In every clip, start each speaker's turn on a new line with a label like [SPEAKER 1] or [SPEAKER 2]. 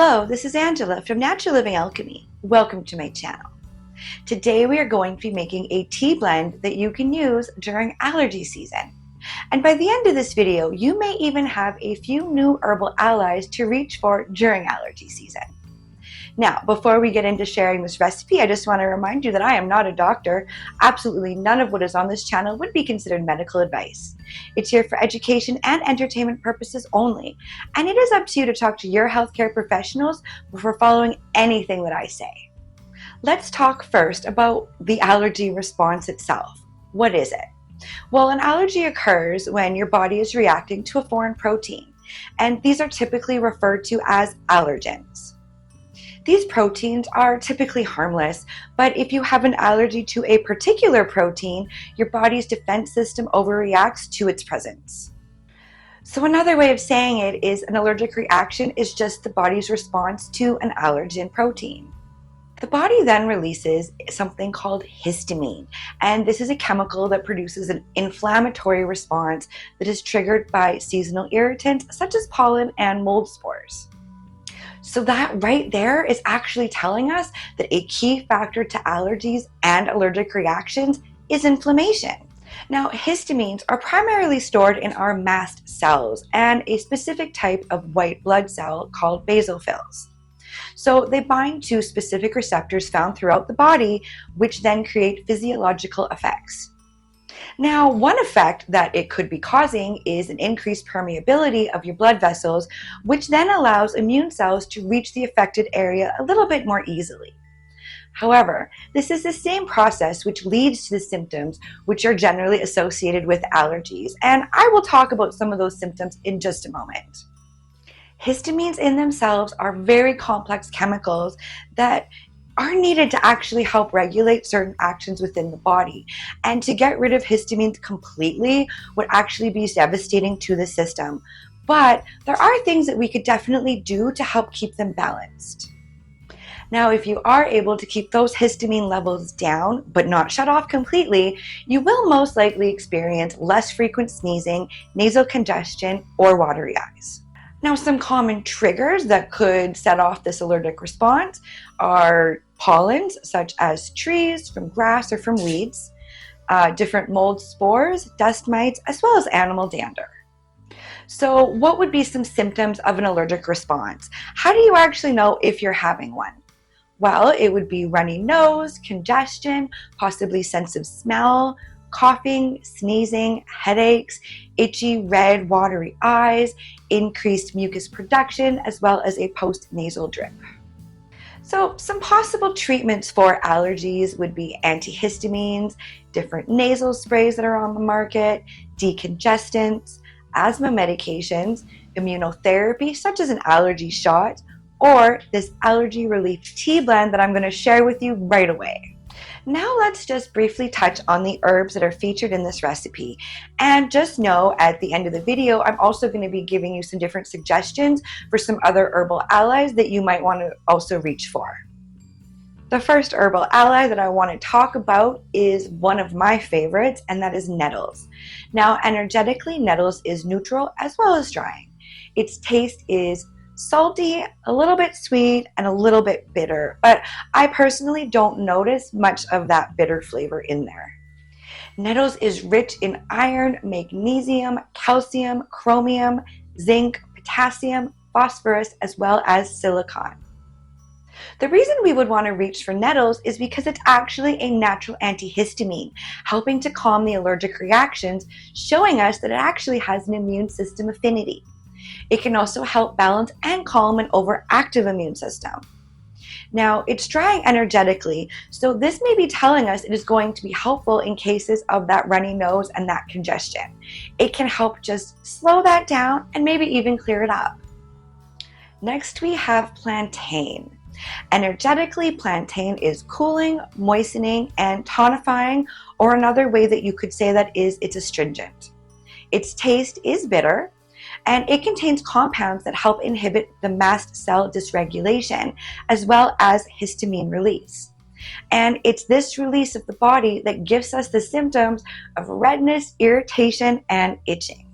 [SPEAKER 1] Hello, this is Angela from Natural Living Alchemy. Welcome to my channel. Today we are going to be making a tea blend that you can use during allergy season. And by the end of this video, you may even have a few new herbal allies to reach for during allergy season. Now, before we get into sharing this recipe, I just want to remind you that I am not a doctor. Absolutely none of what is on this channel would be considered medical advice. It's here for education and entertainment purposes only, and it is up to you to talk to your healthcare professionals before following anything that I say. Let's talk first about the allergy response itself. What is it? Well, an allergy occurs when your body is reacting to a foreign protein, and these are typically referred to as allergens. These proteins are typically harmless, but if you have an allergy to a particular protein, your body's defense system overreacts to its presence. So another way of saying it is an allergic reaction is just the body's response to an allergen protein. The body then releases something called histamine, and this is a chemical that produces an inflammatory response that is triggered by seasonal irritants such as pollen and mold spores. So that right there is actually telling us that a key factor to allergies and allergic reactions is inflammation. Now, histamines are primarily stored in our mast cells and a specific type of white blood cell called basophils. So they bind to specific receptors found throughout the body, which then create physiological effects. Now, one effect that it could be causing is an increased permeability of your blood vessels, which then allows immune cells to reach the affected area a little bit more easily. However, this is the same process which leads to the symptoms which are generally associated with allergies, and I will talk about some of those symptoms in just a moment. Histamines in themselves are very complex chemicals that are needed to actually help regulate certain actions within the body. And to get rid of histamines completely would actually be devastating to the system. But there are things that we could definitely do to help keep them balanced. Now, if you are able to keep those histamine levels down, but not shut off completely, you will most likely experience less frequent sneezing, nasal congestion, or watery eyes. Now, some common triggers that could set off this allergic response are pollens, such as trees, from grass, or from weeds, different mold spores, dust mites, as well as animal dander. So what would be some symptoms of an allergic response? How do you actually know if you're having one? Well, it would be runny nose, congestion, possibly sense of smell, coughing, sneezing, headaches, itchy, red, watery eyes, increased mucus production, as well as a post-nasal drip. So some possible treatments for allergies would be antihistamines, different nasal sprays that are on the market, decongestants, asthma medications, immunotherapy such as an allergy shot, or this allergy relief tea blend that I'm going to share with you right away. Now let's just briefly touch on the herbs that are featured in this recipe. And just know at the end of the video, I'm also going to be giving you some different suggestions for some other herbal allies that you might want to also reach for. The first herbal ally that I want to talk about is one of my favorites, and that is nettles. Now, energetically, nettles is neutral as well as drying. Its taste is salty, a little bit sweet, and a little bit bitter, but I personally don't notice much of that bitter flavor in there. Nettles is rich in iron, magnesium, calcium, chromium, zinc, potassium, phosphorus, as well as silicon. The reason we would want to reach for nettles is because it's actually a natural antihistamine, helping to calm the allergic reactions, showing us that it actually has an immune system affinity. It can also help balance and calm an overactive immune system. Now, it's drying energetically, so this may be telling us it is going to be helpful in cases of that runny nose and that congestion. It can help just slow that down and maybe even clear it up. Next, we have plantain. Energetically, plantain is cooling, moistening, and tonifying, or another way that you could say that is it's astringent. Its taste is bitter, and it contains compounds that help inhibit the mast cell dysregulation as well as histamine release. And it's this release of the body that gives us the symptoms of redness, irritation, and itching.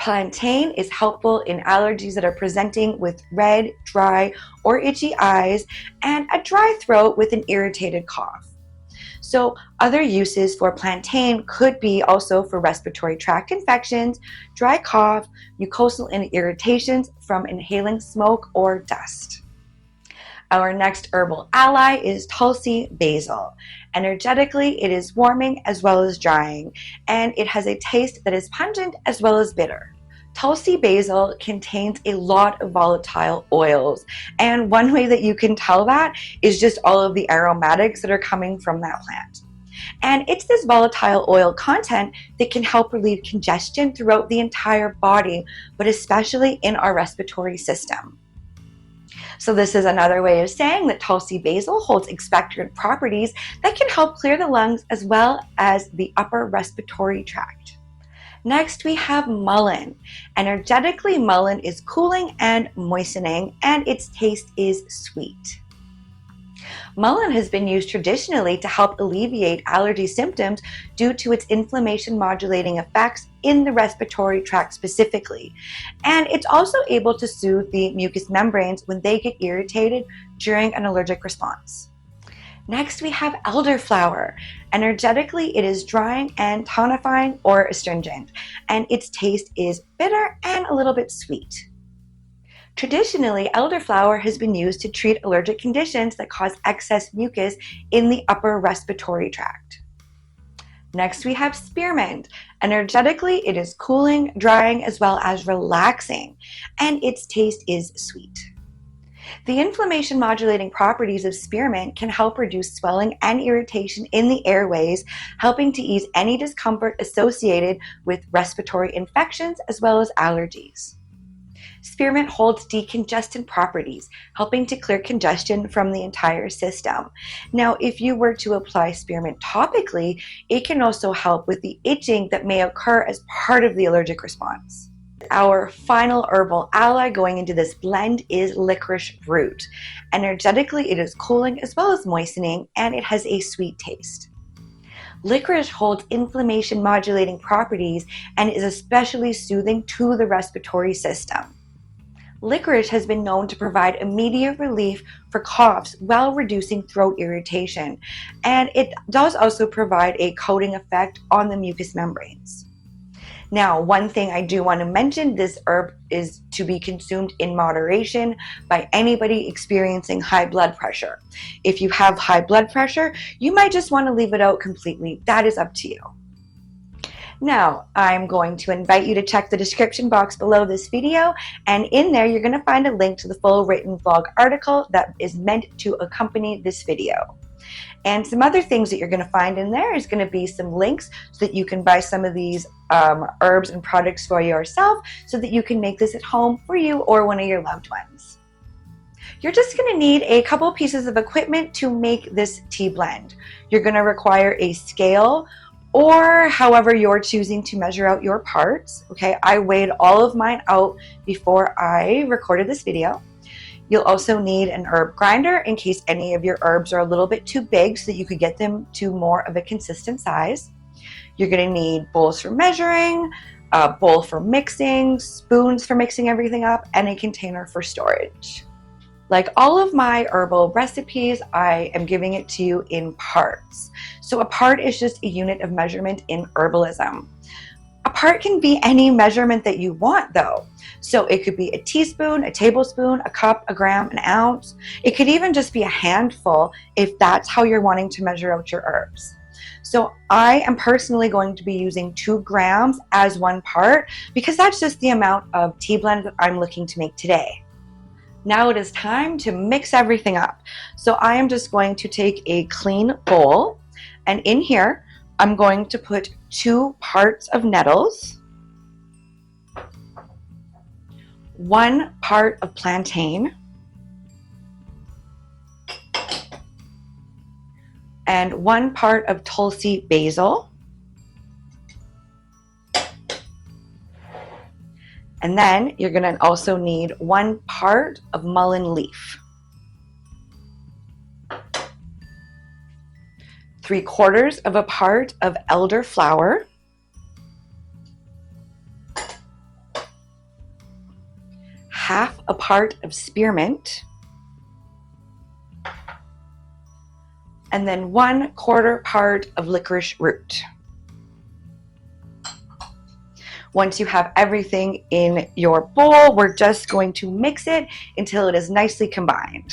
[SPEAKER 1] Plantain is helpful in allergies that are presenting with red, dry, or itchy eyes and a dry throat with an irritated cough. So other uses for plantain could be also for respiratory tract infections, dry cough, mucosal irritations from inhaling smoke or dust. Our next herbal ally is Tulsi basil. Energetically, it is warming as well as drying, and it has a taste that is pungent as well as bitter. Tulsi basil contains a lot of volatile oils, and one way that you can tell that is just all of the aromatics that are coming from that plant. And it's this volatile oil content that can help relieve congestion throughout the entire body, but especially in our respiratory system. So this is another way of saying that Tulsi basil holds expectorant properties that can help clear the lungs as well as the upper respiratory tract. Next, we have mullein. Energetically, mullein is cooling and moistening, and its taste is sweet. Mullein has been used traditionally to help alleviate allergy symptoms due to its inflammation modulating effects in the respiratory tract specifically. And it's also able to soothe the mucous membranes when they get irritated during an allergic response. Next, we have elderflower. Energetically, it is drying and tonifying or astringent, and its taste is bitter and a little bit sweet. Traditionally, elderflower has been used to treat allergic conditions that cause excess mucus in the upper respiratory tract. Next, we have spearmint. Energetically, it is cooling, drying, as well as relaxing, and its taste is sweet. The inflammation modulating properties of spearmint can help reduce swelling and irritation in the airways, helping to ease any discomfort associated with respiratory infections as well as allergies. Spearmint holds decongestant properties, helping to clear congestion from the entire system. Now, if you were to apply spearmint topically, it can also help with the itching that may occur as part of the allergic response. Our final herbal ally going into this blend is licorice root. Energetically, it is cooling as well as moistening, and it has a sweet taste. Licorice holds inflammation modulating properties and is especially soothing to the respiratory system. Licorice has been known to provide immediate relief for coughs while reducing throat irritation, and it does also provide a coating effect on the mucous membranes. Now, one thing I do want to mention, this herb is to be consumed in moderation by anybody experiencing high blood pressure. If you have high blood pressure, you might just want to leave it out completely. That is up to you. Now, I'm going to invite you to check the description box below this video, and in there you're going to find a link to the full written blog article that is meant to accompany this video. And some other things that you're going to find in there is going to be some links so that you can buy some of these herbs and products for yourself so that you can make this at home for you or one of your loved ones. You're just going to need a couple pieces of equipment to make this tea blend. You're going to require a scale, or however you're choosing to measure out your parts. Okay, I weighed all of mine out before I recorded this video. You'll also need an herb grinder in case any of your herbs are a little bit too big so that you could get them to more of a consistent size. You're going to need bowls for measuring, a bowl for mixing, spoons for mixing everything up, and a container for storage. Like all of my herbal recipes, I am giving it to you in parts. So a part is just a unit of measurement in herbalism. A part can be any measurement that you want though. So it could be a teaspoon, a tablespoon, a cup, a gram, an ounce. It could even just be a handful if that's how you're wanting to measure out your herbs. So I am personally going to be using 2 grams as one part because that's just the amount of tea blend that I'm looking to make today. Now it is time to mix everything up. So I am just going to take a clean bowl, and in here I'm going to put 2 parts of nettles, 1 part of plantain, and 1 part of Tulsi basil. And then you're going to also need 1 part of mullein leaf, 3/4 of a part of elderflower, 1/2 a part of spearmint, and then 1/4 part of licorice root. Once you have everything in your bowl, we're just going to mix it until it is nicely combined.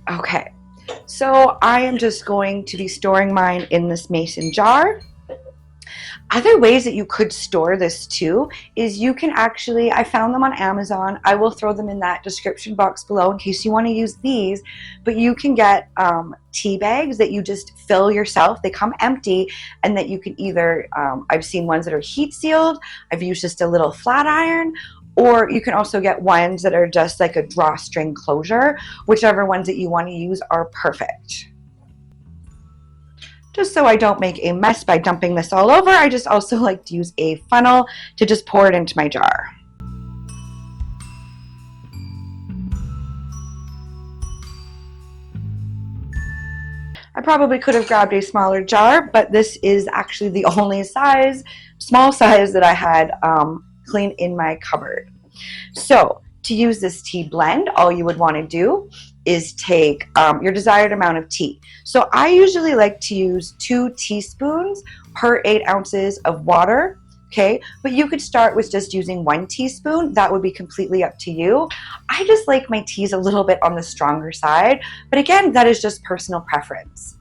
[SPEAKER 1] Okay, so I am just going to be storing mine in this mason jar. Other ways that you could store this too is you can actually, I found them on Amazon. I will throw them in that description box below in case you want to use these, but you can get tea bags that you just fill yourself. They come empty, and that you can either, I've seen ones that are heat sealed. I've used just a little flat iron, or you can also get ones that are just like a drawstring closure. Whichever ones that you want to use are perfect. Just so I don't make a mess by dumping this all over, I just also like to use a funnel to just pour it into my jar. I probably could have grabbed a smaller jar, but this is actually the only small size that I had clean in my cupboard. So to use this tea blend, all you would want to do is take your desired amount of tea. So I usually like to use 2 teaspoons per 8 ounces of water. Okay, but you could start with just using 1 teaspoon. That would be completely up to you. I just like my teas a little bit on the stronger side, but again, that is just personal preference.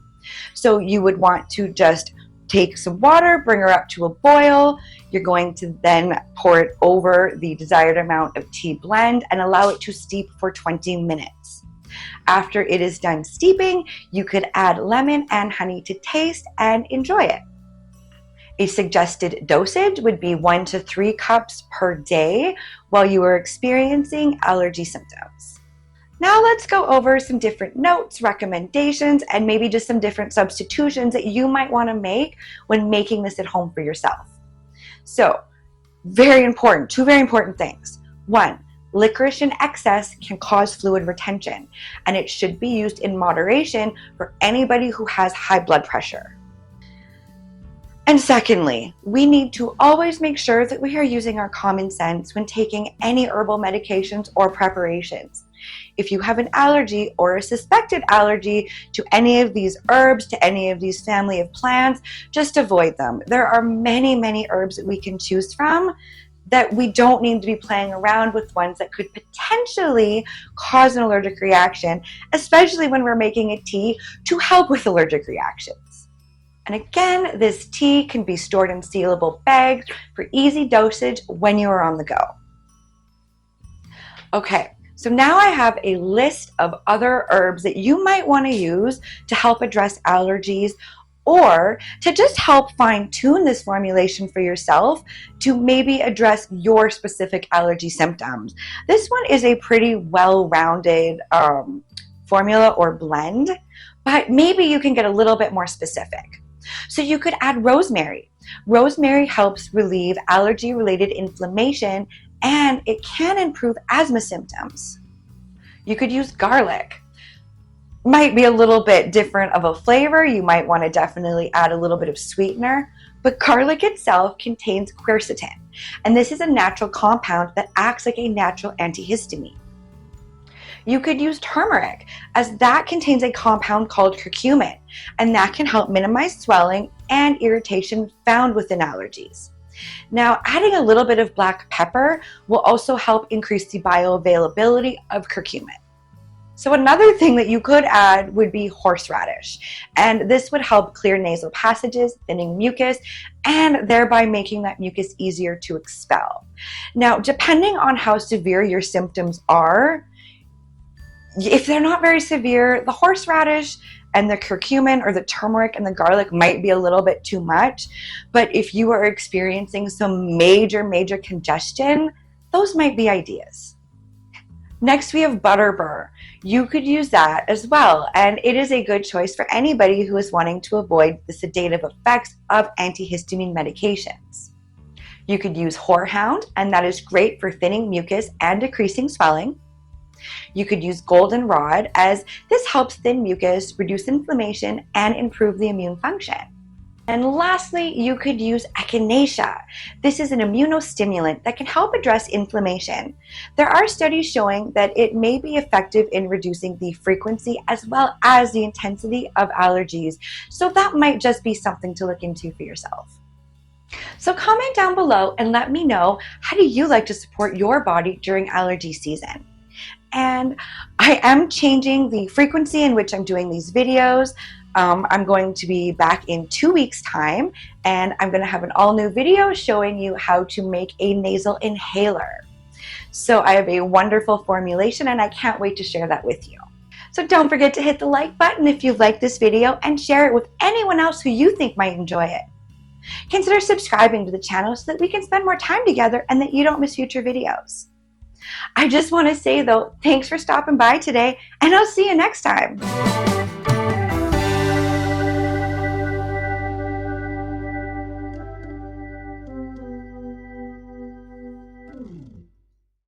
[SPEAKER 1] So you would want to just take some water, bring her up to a boil. You're going to then pour it over the desired amount of tea blend and allow it to steep for 20 minutes. After it is done steeping, you could add lemon and honey to taste and enjoy it. A suggested dosage would be 1 to 3 cups per day while you are experiencing allergy symptoms. Now let's go over some different notes, recommendations, and maybe just some different substitutions that you might want to make when making this at home for yourself. So, two very important things. 1, licorice in excess can cause fluid retention, and it should be used in moderation for anybody who has high blood pressure. And secondly, we need to always make sure that we are using our common sense when taking any herbal medications or preparations. If you have an allergy or a suspected allergy to any of these herbs, to any of these family of plants, just avoid them. There are many, many herbs that we can choose from that we don't need to be playing around with ones that could potentially cause an allergic reaction, especially when we're making a tea to help with allergic reactions. And again, this tea can be stored in sealable bags for easy dosage when you are on the go. Okay, so now I have a list of other herbs that you might want to use to help address allergies or to just help fine-tune this formulation for yourself to maybe address your specific allergy symptoms. This one is a pretty well-rounded formula or blend, but maybe you can get a little bit more specific. So you could add rosemary. Rosemary helps relieve allergy-related inflammation, and it can improve asthma symptoms. You could use garlic. Might be a little bit different of a flavor. You might want to definitely add a little bit of sweetener, but garlic itself contains quercetin, and this is a natural compound that acts like a natural antihistamine. You could use turmeric, as that contains a compound called curcumin, and that can help minimize swelling and irritation found within allergies. Now, adding a little bit of black pepper will also help increase the bioavailability of curcumin. So another thing that you could add would be horseradish, and this would help clear nasal passages, thinning mucus, and thereby making that mucus easier to expel. Now, depending on how severe your symptoms are, if they're not very severe, the horseradish and the curcumin or the turmeric and the garlic might be a little bit too much. But if you are experiencing some major congestion, those might be ideas. Next, we have butterbur. You could use that as well, and it is a good choice for anybody who is wanting to avoid the sedative effects of antihistamine medications. You could use horehound, and that is great for thinning mucus and decreasing swelling. You could use goldenrod, as this helps thin mucus, reduce inflammation, and improve the immune function. And lastly, you could use echinacea. This is an immunostimulant that can help address inflammation. There are studies showing that it may be effective in reducing the frequency as well as the intensity of allergies. So that might just be something to look into for yourself. So comment down below and let me know, how do you like to support your body during allergy season? And I am changing the frequency in which I'm doing these videos. I'm going to be back in 2 weeks' time, and I'm going to have an all-new video showing you how to make a nasal inhaler. So I have a wonderful formulation, and I can't wait to share that with you. So don't forget to hit the like button if you like this video, and share it with anyone else who you think might enjoy it. Consider subscribing to the channel so that we can spend more time together and that you don't miss future videos. I just want to say, though, thanks for stopping by today, and I'll see you next time.